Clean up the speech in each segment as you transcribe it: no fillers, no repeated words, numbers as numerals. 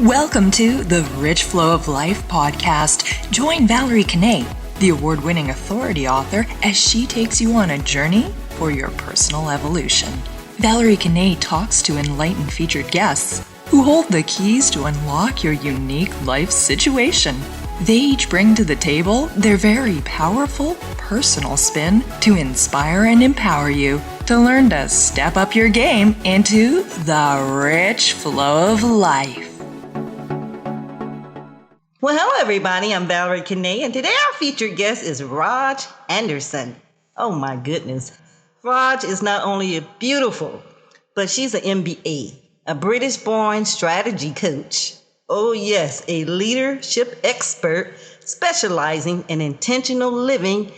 Welcome to the Rich Flow of Life podcast. Join Valerie Kanay, the award-winning authority author, as she takes you on a journey for your personal evolution. Valerie Kanay talks to enlightened featured guests who hold the keys to unlock your unique life situation. They each bring to the table their very powerful personal spin to inspire and empower you to learn to step up your game into the rich flow of life. Well, hello everybody, I'm Valerie Kanay, and today our featured guest is Raj Anderson. Oh my goodness. Raj is not only beautiful, but she's an MBA, a British-born strategy coach. Oh yes, a leadership expert specializing in intentional living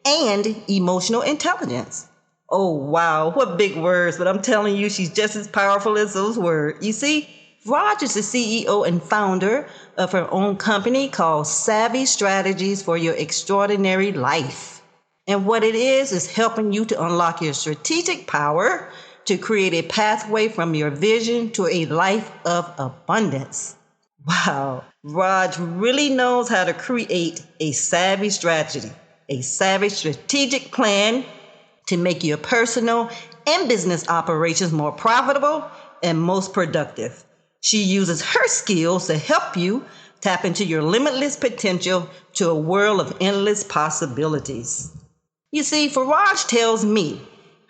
and emotional intelligence. Oh wow, what big words, but I'm telling you, she's just as powerful as those words. You see, Raj is the CEO and founder of her own company called Savvy Stategies for Your Extraordinary Life. And what it is helping you to unlock your strategic power to create a pathway from your vision to a life of abundance. Wow, Raj really knows how to create a savvy strategy, a savvy strategic plan to make your personal and business operations more profitable and most productive. She uses her skills to help you tap into your limitless potential to a world of endless possibilities. You see, Raj tells me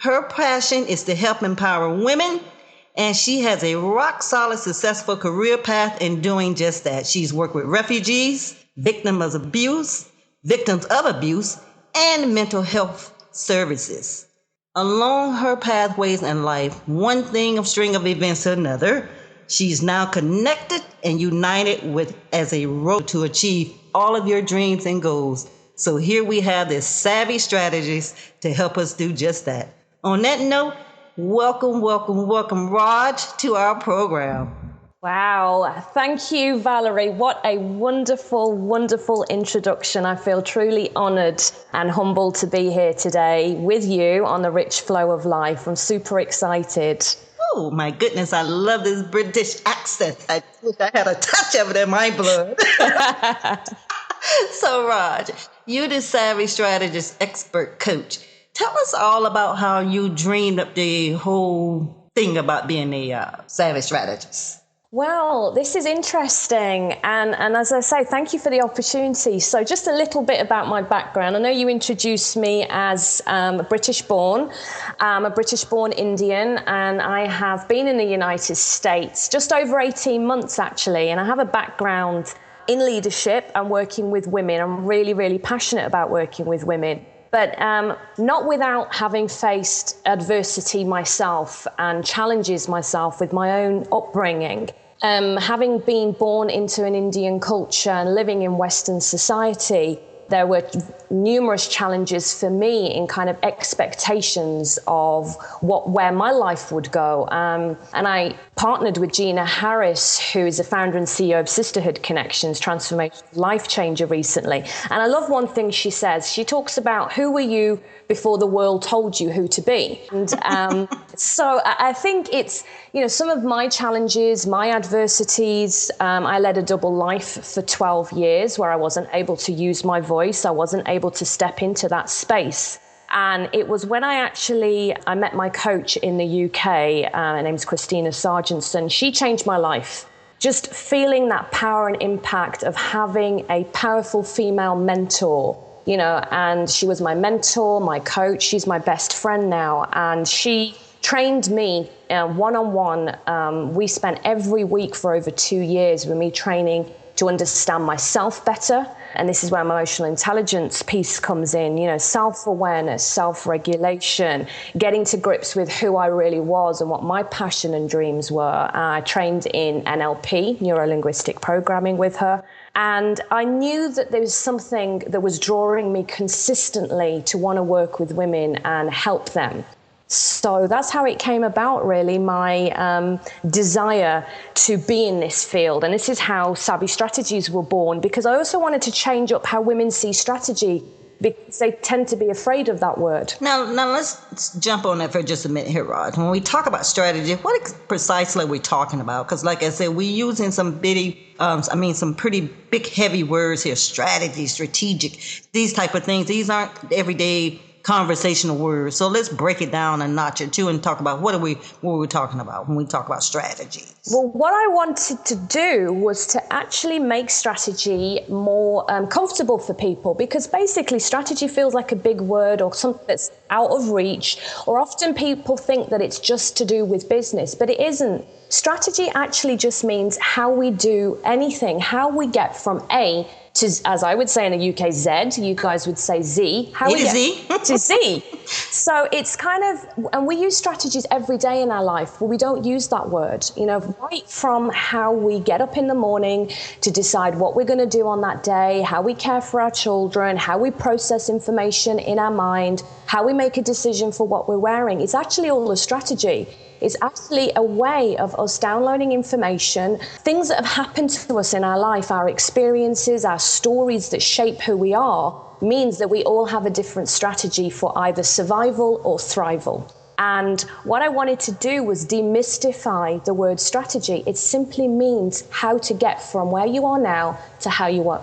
her passion is to help empower women, and she has a rock-solid, successful career path in doing just that. She's worked with refugees, victims of abuse, and mental health services. Along her pathways in life, one thing of string of events to another, she's now connected and united with as a road to achieve all of your dreams and goals. So here we have this savvy strategies to help us do just that. On that note, welcome, Raj, to our program. Wow. Thank you, Valerie. What a wonderful, wonderful introduction. I feel truly honored and humbled to be here today with you on the Rich Flow of Life. I'm super excited. Oh my goodness, I love this British accent. I wish I had a touch of it in my blood. So Raj, you're the Savvy Strategist expert coach. Tell us all about how you dreamed up the whole thing about being a Savvy Strategist. Well, this is interesting. And as I say, thank you for the opportunity. So just a little bit about my background. I know you introduced me as British-born. I'm a British-born Indian, and I have been in the United States just over 18 months, actually. And I have a background in leadership and working with women. I'm really, really passionate about working with women. But not without having faced adversity myself and challenges myself with my own upbringing. Having been born into an Indian culture and living in Western society, there were numerous challenges for me in kind of expectations of where my life would go. And I partnered with Gina Harris, who is the founder and CEO of Sisterhood Connections, transformation life changer recently. And I love one thing she says. She talks about who were you before the world told you who to be. And so I think it's, some of my challenges, my adversities. I led a double life for 12 years where I wasn't able to use my voice. I wasn't able to step into that space. And it was when I met my coach in the UK. Her name's Christina Sargentson. She changed my life. Just feeling that power and impact of having a powerful female mentor, and she was my mentor, my coach. She's my best friend now. And she trained me one-on-one. We spent every week for over 2 years with me training to understand myself better. And this is where my emotional intelligence piece comes in, self-awareness, self-regulation, getting to grips with who I really was and what my passion and dreams were. I trained in NLP, neuro-linguistic programming, with her. And I knew that there was something that was drawing me consistently to want to work with women and help them. So that's how it came about, really, my desire to be in this field. And this is how Savvy Stategies were born, because I also wanted to change up how women see strategy. because they tend to be afraid of that word. Now let's jump on that for just a minute here, Rod. When we talk about strategy, what precisely are we talking about? Because like I said, we're using some pretty big, heavy words here: strategy, strategic, these type of things. These aren't everyday conversational words. So let's break it down a notch or two and talk about what are we talking about when we talk about strategies. Well, what I wanted to do was to actually make strategy more comfortable for people, because basically strategy feels like a big word or something that's out of reach, or often people think that it's just to do with business, but it isn't. Strategy actually just means how we do anything, how we get from A to, as I would say in the UK, Z, you guys would say Z. How we get to Z. So it's kind of, and we use strategies every day in our life, but we don't use that word, right from how we get up in the morning to decide what we're going to do on that day, how we care for our children, how we process information in our mind, how we make a decision for what we're wearing. It's actually all a strategy. It's actually a way of us downloading information, things that have happened to us in our life, our experiences, our stories that shape who we are, means that we all have a different strategy for either survival or thrival. And what I wanted to do was demystify the word strategy. It simply means how to get from where you are now to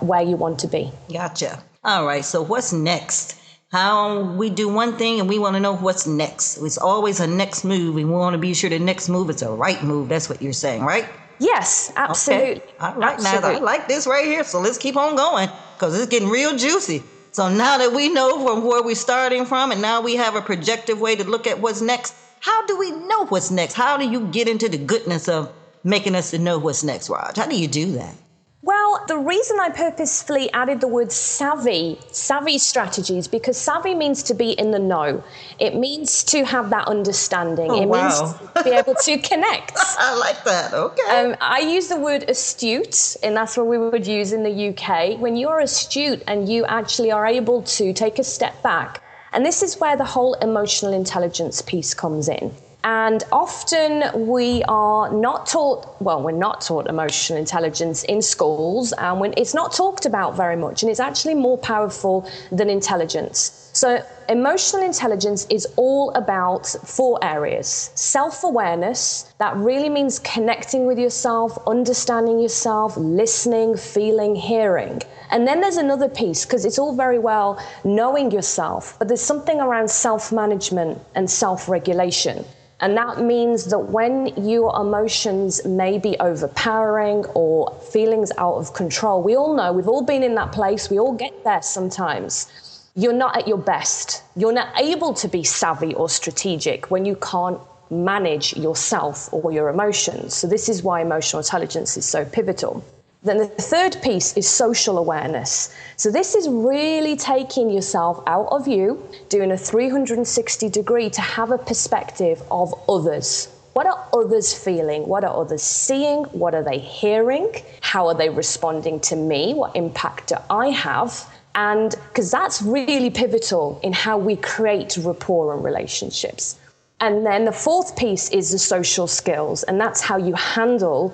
where you want to be. Gotcha. All right, so what's next? How we do one thing and we want to know what's next. It's always a next move, and we want to be sure the next move is a right move. That's what you're saying, right? Yes, absolutely. Okay. All right, absolutely. Now I like this right here, so let's keep on going because it's getting real juicy. So now that we know from where we're starting from, and now we have a projective way to look at what's next, how do we know what's next? How do you get into the goodness of making us to know what's next, Raj? How do you do that? Well, the reason I purposefully added the word savvy strategies, because savvy means to be in the know. It means to have that understanding. It means to be able to connect. I like that. Okay. I use the word astute, and that's what we would use in the UK. When you're astute and you actually are able to take a step back, and this is where the whole emotional intelligence piece comes in. And often we are not taught, we're not taught emotional intelligence in schools, and it's not talked about very much, and it's actually more powerful than intelligence. So emotional intelligence is all about 4 areas. Self-awareness, that really means connecting with yourself, understanding yourself, listening, feeling, hearing. And then there's another piece, because it's all very well knowing yourself, but there's something around self-management and self-regulation. And that means that when your emotions may be overpowering or feelings out of control, we all know, we've all been in that place, we all get there sometimes. You're not at your best. You're not able to be savvy or strategic when you can't manage yourself or your emotions. So this is why emotional intelligence is so pivotal. Then the third piece is social awareness. So this is really taking yourself out of you, doing a 360 degree to have a perspective of others. What are others feeling? What are others seeing? What are they hearing? How are they responding to me? What impact do I have? And because that's really pivotal in how we create rapport and relationships. And then the fourth piece is the social skills, and that's how you handle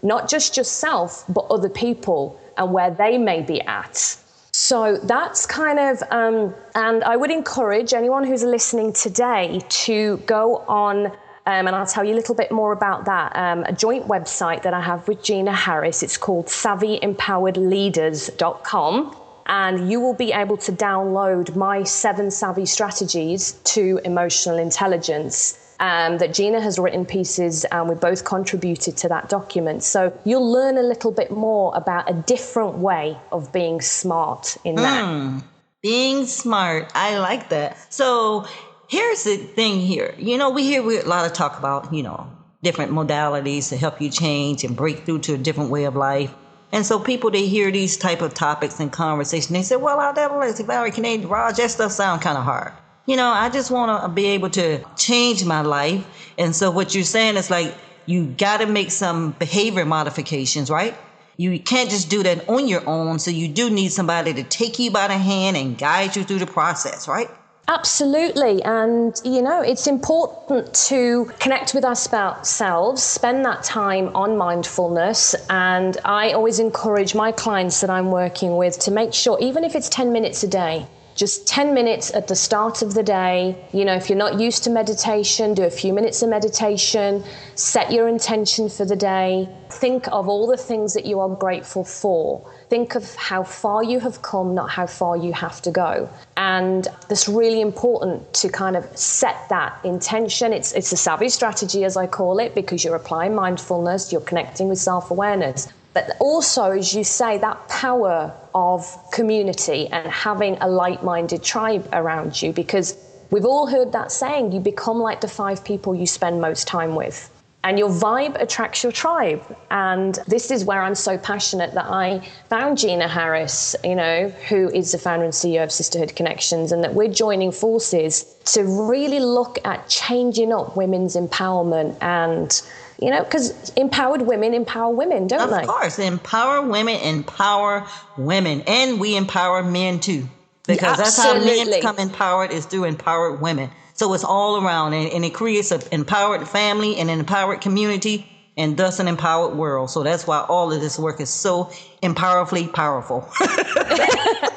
not just yourself, but other people and where they may be at. So that's kind of, and I would encourage anyone who's listening today to go on, and I'll tell you a little bit more about that, a joint website that I have with Gina Harris. It's called SavvyEmpoweredLeaders.com. And you will be able to download my 7 savvy strategies to emotional intelligence. That Gina has written pieces, and we both contributed to that document. So you'll learn a little bit more about a different way of being smart in that. Being smart. I like that. So here's the thing here. We hear a lot of talk about, different modalities to help you change and break through to a different way of life. And so people, they hear these type of topics and conversation. They say, well, Valerie, Kanay, Raj, that stuff sounds kind of hard. I just want to be able to change my life. And so what you're saying is like, you got to make some behavior modifications, right? You can't just do that on your own. So you do need somebody to take you by the hand and guide you through the process, right? Absolutely. And, it's important to connect with ourselves, spend that time on mindfulness. And I always encourage my clients that I'm working with to make sure, even if it's 10 minutes a day, Just 10 minutes at the start of the day. You know, if you're not used to meditation, do a few minutes of meditation, set your intention for the day. Think of all the things that you are grateful for. Think of how far you have come, not how far you have to go. And that's really important to kind of set that intention. It's a savvy strategy, as I call it, because you're applying mindfulness, you're connecting with self-awareness. But also, as you say, that power of community and having a like-minded tribe around you, because we've all heard that saying, you become like the 5 people you spend most time with. And your vibe attracts your tribe. And this is where I'm so passionate that I found Gina Harris, you know, who is the founder and CEO of Sisterhood Connections, and that we're joining forces to really look at changing up women's empowerment. And, you know, because empowered women empower women, don't they? Of course. Empower women. And we empower men too. Because that's how men become empowered, is through empowered women. So it's all around, and it creates an empowered family and an empowered community, and thus an empowered world. So that's why all of this work is so empowerfully powerful.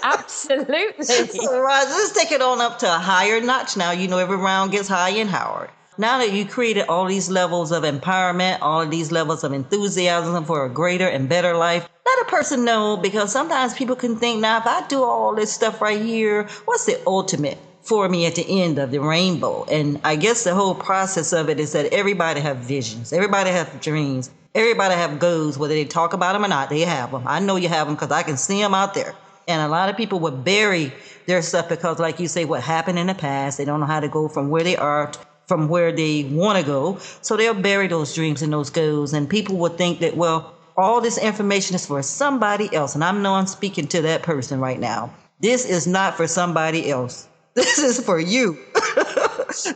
Absolutely. So, Raj, let's take it on up to a higher notch now. You know, every round gets higher and higher. Now that you created all these levels of empowerment, all of these levels of enthusiasm for a greater and better life, let a person know, because sometimes people can think, now, if I do all this stuff right here, what's the ultimate for me at the end of the rainbow? And I guess the whole process of it is that everybody have visions. Everybody have dreams. Everybody have goals, whether they talk about them or not, they have them. I know you have them because I can see them out there. And a lot of people would bury their stuff because, like you say, what happened in the past, they don't know how to go from where they are from where they want to go. So they'll bury those dreams and those goals. And people would think that, well, all this information is for somebody else. And I know I'm speaking to that person right now. This is not for somebody else. This is for you.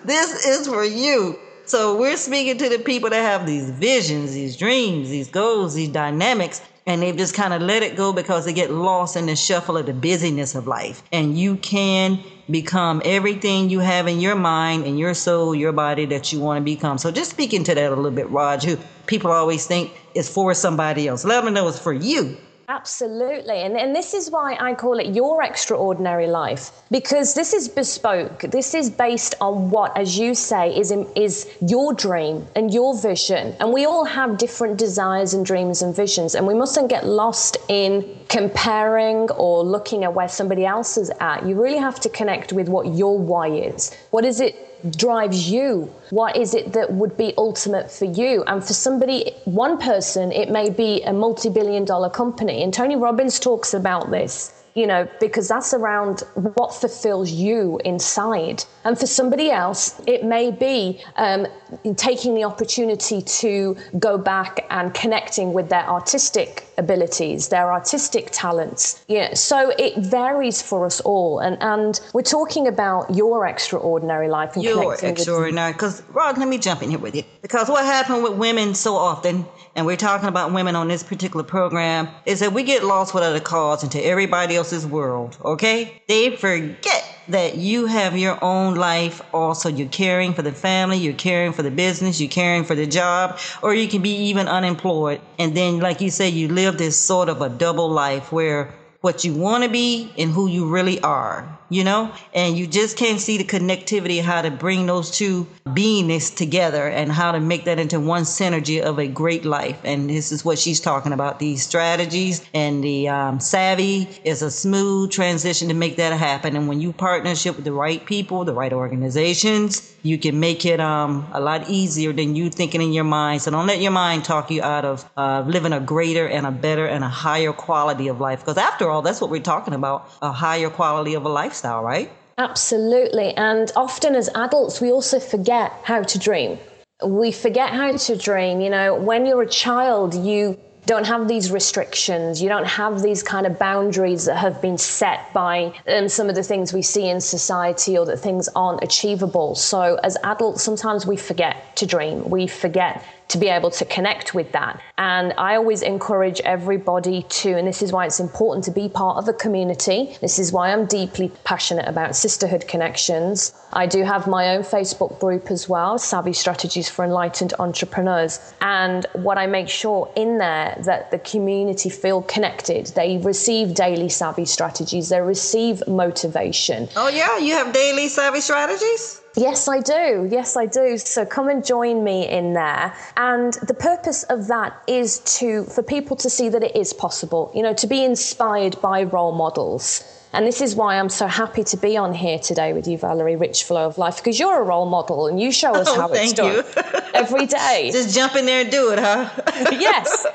This is for you. So we're speaking to the people that have these visions, these dreams, these goals, these dynamics, and they've just kind of let it go because they get lost in the shuffle of the busyness of life. And you can become everything you have in your mind and your soul, your body that you want to become. So just speaking to that a little bit, Raj, who people always think is for somebody else. Let them know it's for you. Absolutely. And this is why I call it your extraordinary life, because this is bespoke. This is based on what, as you say, is your dream and your vision. And we all have different desires and dreams and visions. And we mustn't get lost in comparing or looking at where somebody else is at. You really have to connect with what your why is. What is it drives you? What is it that would be ultimate for you? And for somebody, one person, it may be a multi-billion-dollar company. And Tony Robbins talks about this, you know, because that's around what fulfills you inside. And for somebody else, it may be taking the opportunity to go back and connecting with their artistic abilities, their artistic talents. Yeah, so it varies for us all. And we're talking about your extraordinary life. And your extraordinary. Because, Rod, let me jump in here with you. Because what happened with women so often, and we're talking about women on this particular program, is that we get lost without a cause into everybody else's world, okay? They forget that you have your own life also. You're caring for the family, you're caring for the business, you're caring for the job, or you can be even unemployed. And then, like you say, you live this sort of a double life where what you want to be and who you really are, you know? And you just can't see the connectivity, how to bring those two beingness together and how to make that into one synergy of a great life. And this is what she's talking about, these strategies. And the Savvy is a smooth transition to make that happen. And when you partnership with the right people, the right organizations, you can make it a lot easier than you thinking in your mind. So don't let your mind talk you out of living a greater and a better and a higher quality of life. Because after all, that's what we're talking about, a higher quality of a lifestyle, right? Absolutely. And often as adults, we also forget how to dream. We forget how to dream. You know, when you're a child, you don't have these restrictions. You don't have these kind of boundaries that have been set by some of the things we see in society, or that things aren't achievable. So as adults, sometimes we forget to dream. We forget to be able to connect with that. And I always encourage everybody to, and this is why it's important to be part of a community. This is why I'm deeply passionate about Sisterhood Connections. I do have my own Facebook group as well, Savvy Strategies for Enlightened Entrepreneurs. And what I make sure in there that the community feel connected. They receive daily Savvy Strategies. They receive motivation. Oh yeah, you have daily Savvy Strategies? Yes, I do. Yes, I do. So come and join me in there. And the purpose of that is for people to see that it is possible, to be inspired by role models. And this is why I'm so happy to be on here today with you, Valerie, Rich Flow of Life, because you're a role model and you show us how it's done every day. Just jump in there and do it, huh? Yes.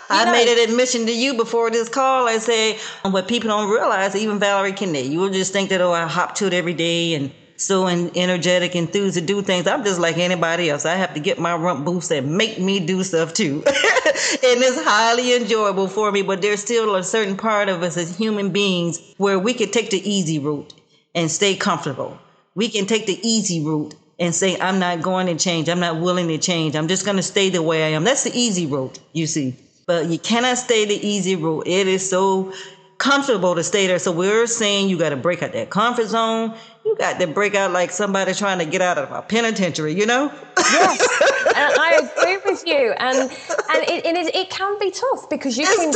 I made an admission to you before this call. I say, what people don't realize, even Valerie Kanay, you will just think that, I hop to it every day and so energetic, enthused to do things. I'm just like anybody else. I have to get my rump boost and make me do stuff too. And it's highly enjoyable for me, but there's still a certain part of us as human beings where we can take the easy route and stay comfortable. We can take the easy route and say, I'm not going to change. I'm not willing to change. I'm just going to stay the way I am. That's the easy route, you see. But you cannot stay the easy route. It is so comfortable to stay there. So we're saying you got to break out that comfort zone. You got to break out like somebody trying to get out of a penitentiary, Yes, and I agree with you. And it can be tough because you can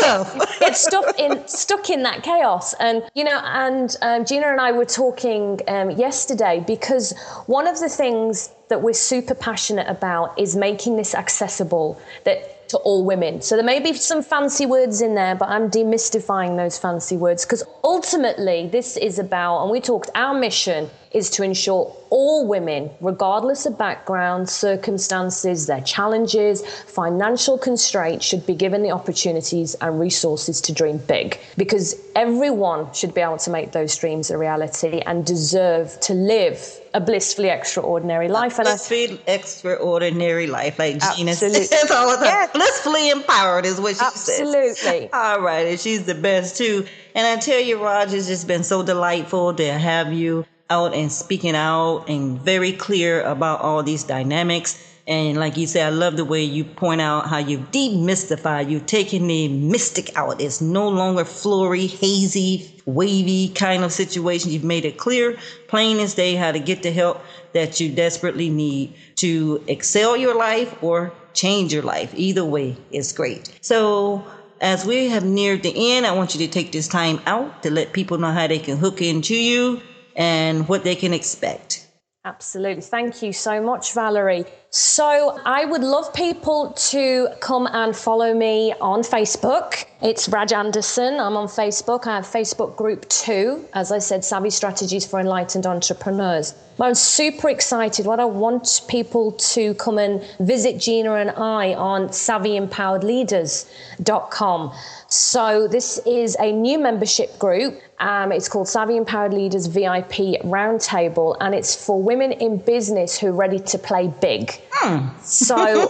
get stuck in that chaos. And, Gina and I were talking yesterday because one of the things that we're super passionate about is making this accessible to all women. So there may be some fancy words in there, but I'm demystifying those fancy words because ultimately this is about, and we talked, our mission is to ensure all women, regardless of background, circumstances, their challenges, financial constraints, should be given the opportunities and resources to dream big, because everyone should be able to make those dreams a reality and deserve to live a blissfully extraordinary life. Blissfully extraordinary life, like Gina says Absolutely. all the time. Yes. Blissfully empowered is what she says. Absolutely. All right, and she's the best too. And I tell you, Raj, it's just been so delightful to have you out and speaking out and very clear about all these dynamics. And like you said, I love the way you point out how you've demystified, you've taken the mystic out. It's no longer flory, hazy, wavy kind of situation. You've made it clear, plain as day, how to get the help that you desperately need to excel your life or change your life. Either way is great. So as we have neared the end, I want you to take this time out to let people know how they can hook into you and what they can expect. Absolutely. Thank you so much, Valerie. So I would love people to come and follow me on Facebook. It's Raj Anderson. I'm on Facebook. I have Facebook group 2. As I said, Savvy Strategies for Enlightened Entrepreneurs. I'm super excited. What I want people to come and visit Gina and I on savvyempoweredleaders.com. So this is a new membership group. It's called Savvy Empowered Leaders VIP Roundtable, and it's for women in business who are ready to play big. So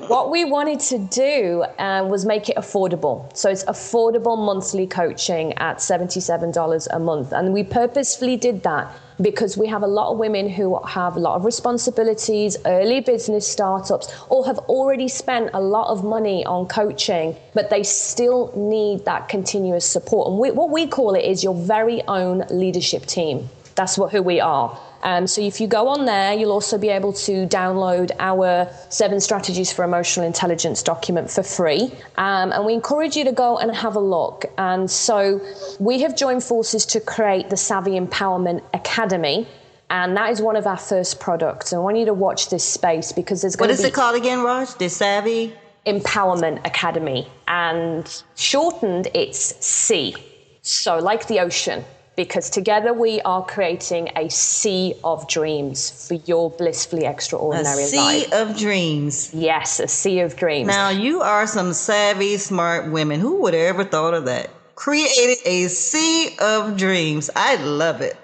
what we wanted to do was make it affordable. So it's affordable monthly coaching at $77 a month. And we purposefully did that because we have a lot of women who have a lot of responsibilities, early business startups, or have already spent a lot of money on coaching, but they still need that continuous support. And what we call it is your very own leadership team. That's who we are. So if you go on there, you'll also be able to download our 7 Strategies for Emotional Intelligence document for free. And we encourage you to go and have a look. And so we have joined forces to create the Savvy Empowerment Academy. And that is one of our first products. And I want you to watch this space because there's going to be... What is it called again, Raj? The Savvy Empowerment Academy. And shortened, it's C. So like the ocean. Because together we are creating a sea of dreams for your blissfully extraordinary life. A sea of dreams. Yes, a sea of dreams. Now, you are some savvy, smart women. Who would have ever thought of that? Created a sea of dreams. I love it.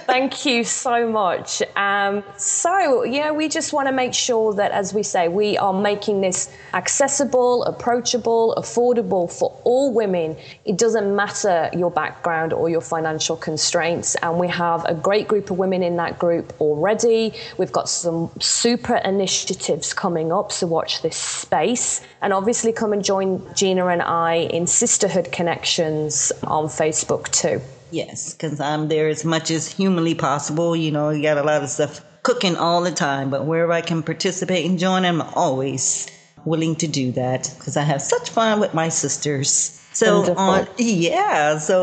Thank you so much. We just want to make sure that, as we say, we are making this accessible, approachable, affordable for all women. It doesn't matter your background or your financial constraints. And we have a great group of women in that group already. We've got some super initiatives coming up, so watch this space. And obviously come and join Gina and I in Sisterhood Connections on Facebook too. Yes, because I'm there as much as humanly possible. You know, you got a lot of stuff cooking all the time, but wherever I can participate and join, I'm always willing to do that because I have such fun with my sisters. So so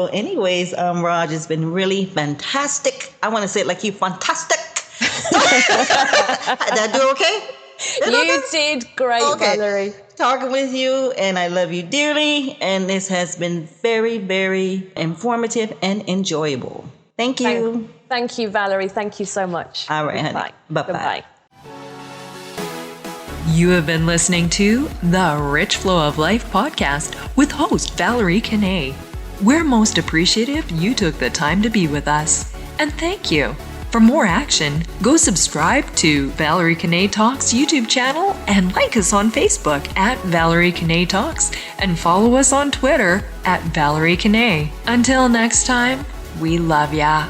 anyways, Raj, it's been really fantastic. I want to say it like you, fantastic. Did I do okay? You did great, okay. Valerie. Talking with you, and I love you dearly, and this has been very, very informative and enjoyable. Thank you. Thank you, Valerie. Thank you so much. All right, honey. Bye-bye. Goodbye. You have been listening to the Rich Flow of Life podcast with host Valerie Kanay. We're most appreciative you took the time to be with us, and thank you. For more action, go subscribe to Valerie Kanay Talks YouTube channel and like us on Facebook at Valerie Kanay Talks and follow us on Twitter at Valerie Kanay. Until next time, we love ya.